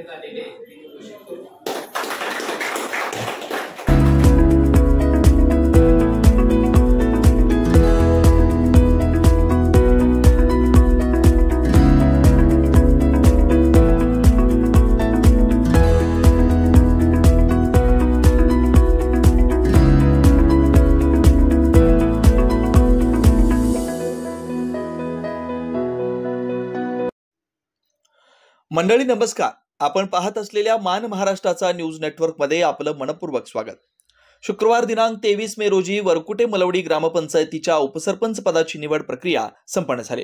करण्यात आलेले घोषित करू। मंडळी नमस्कार, आपण पाहत असलेल्या मान महाराष्ट्राचा न्यूज नेटवर्क मध्ये आपलं मनपूर्वक स्वागत। शुक्रवार दिनांक 23 मे रोजी वरकुटे मलवडी ग्रामपंचायतीच्या उपसरपंच पदाची निवड प्रक्रिया संपन्न झाली।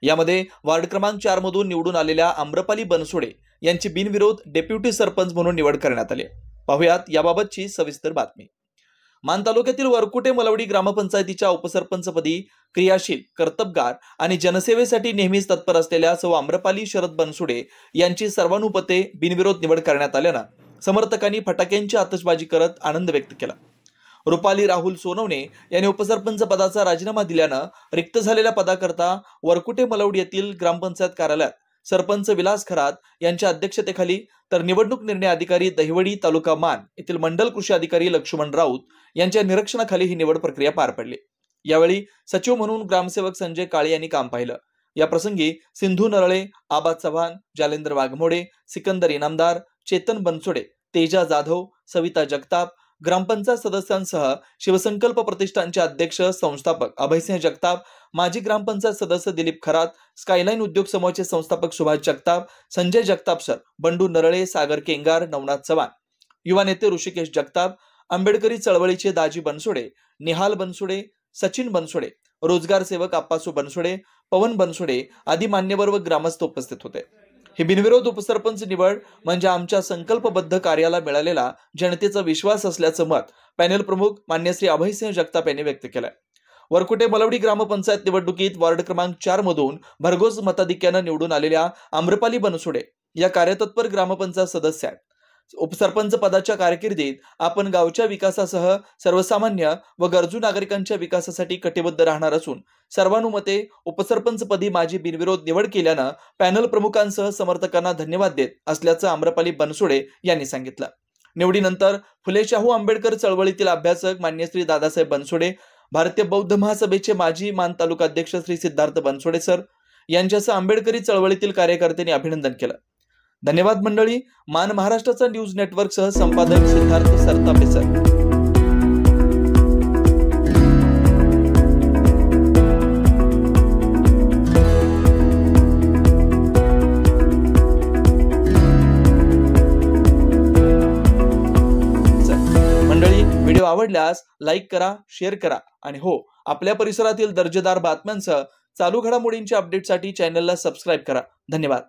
यामध्ये वार्ड क्रमांक 4 मधून निवडून आलेल्या आम्रपाली बनसोडे यांची बिनविरोध डेप्युटी सरपंच म्हणून निवड करण्यात आली। पाहुयात याबाबतची सविस्तर बातमी। मान तालुक्यातील वरकुटे मलवडी ग्रामपंचायतीच्या उपसरपंचपदी क्रियाशील, कर्तबगार आणि जनसेवेसाठी नेहमीच तत्पर असलेल्या सौ आम्रपाली शरद बनसोडे यांची सर्वानुमते बिनविरोध निवड करण्यात आल्यानं समर्थकांनी फटाक्यांची आतषबाजी करत आनंद व्यक्त केला। रुपाली राहुल सोनवणे यांनी उपसरपंच पदाचा राजीनामा दिल्यानं रिक्त झालेल्या पदाकरता वरकुटे मलवडी येथील ग्रामपंचायत कार्यालयात सरपंच विलास खरात यांच्या अध्यक्षतेखाली तर निवडणूक निर्णय अधिकारी दहिवडी तालुका मान येथील मंडल कृषी अधिकारी लक्ष्मण राऊत यांच्या निरीक्षणाखाली ही निवड प्रक्रिया पार पडली। यावेळी सचिव म्हणून ग्रामसेवक संजय काळे यांनी काम पाहिलं। या प्रसंगी सिंधू नरळे, आबा चव्हाण, जालेंद्र वाघमोडे, सिकंदर इनामदार, चेतन बनसोडे, तेजा जाधव, सविता जगताप, ग्रामपंचायत सदस्यांसह शिवसंकल्प प्रतिष्ठानचे अध्यक्ष संस्थापक अभयसिंह जगताप, माजी ग्रामपंचायत सदस्य दिलीप खरात, स्कायलाइन उद्योग समूहाचे संस्थापक सुभाष जगताप, संजय जगताप सर, बंडू नरळे, सागर केंगार, नवनाथ चव्हाण, युवा नेते ऋषिकेश जगताप, आंबेडकरी चळवळीचे दाजी बनसोडे, निहाल बनसोडे, सचिन बनसोडे, रोजगार सेवक आप्पासू बनसोडे, पवन बनसोडे आदी मान्यवर व ग्रामस्थ उपस्थित होते। ही बिनविरोध उपसरपंच निवड म्हणजे आमच्या संकल्पबद्ध कार्याला मिळालेला जनतेचा विश्वास असल्याचं मत पॅनल प्रमुख मान्य श्री अभयसिंह जगताप यांनी व्यक्त केलंय। वरकुटे मलवडी ग्रामपंचायत निवडणुकीत वार्ड क्रमांक 4 मधून भरघोस मताधिक्यानं निवडून आलेल्या आम्रपाली बनसोडे या कार्यतत्पर ग्रामपंचायत सदस्य आहेत। उपसरपंच पदाच्या कारकिर्दीत आपण गावच्या विकासासह सर्वसामान्य व गरजू नागरिकांच्या विकासासाठी कटिबद्ध राहणार असून सर्वानुमते उपसरपंच पदी माझी बिनविरोध निवड केल्यानं पॅनल प्रमुखांसह समर्थकांना धन्यवाद देत असल्याचं आम्रपाली बनसोडे यांनी सांगितलं। निवडीनंतर फुले शाहू आंबेडकर चळवळीतील अभ्यासक मान्य श्री दादासाहेब बनसोडे, भारतीय बौद्ध महासभेचे माजी मान तालुका अध्यक्ष श्री सिद्धार्थ बनसोडे सर यांच्यासह आंबेडकरी चळवळीतील कार्यकर्त्यांनी अभिनंदन केलं। धन्यवाद मंडळी। मान महाराष्ट्राचा न्यूज नेटवर्क सह संपादक सिद्धार्थ सरतापे सर। मंडळी, व्हिडिओ आवडल्यास लाईक करा, शेअर करा आणि हो, आपल्या परिसरातील दर्जेदार बातम्यांसह चालू घडामोडींच्या अपडेटसाठी चॅनलला सबस्क्राईब करा। धन्यवाद।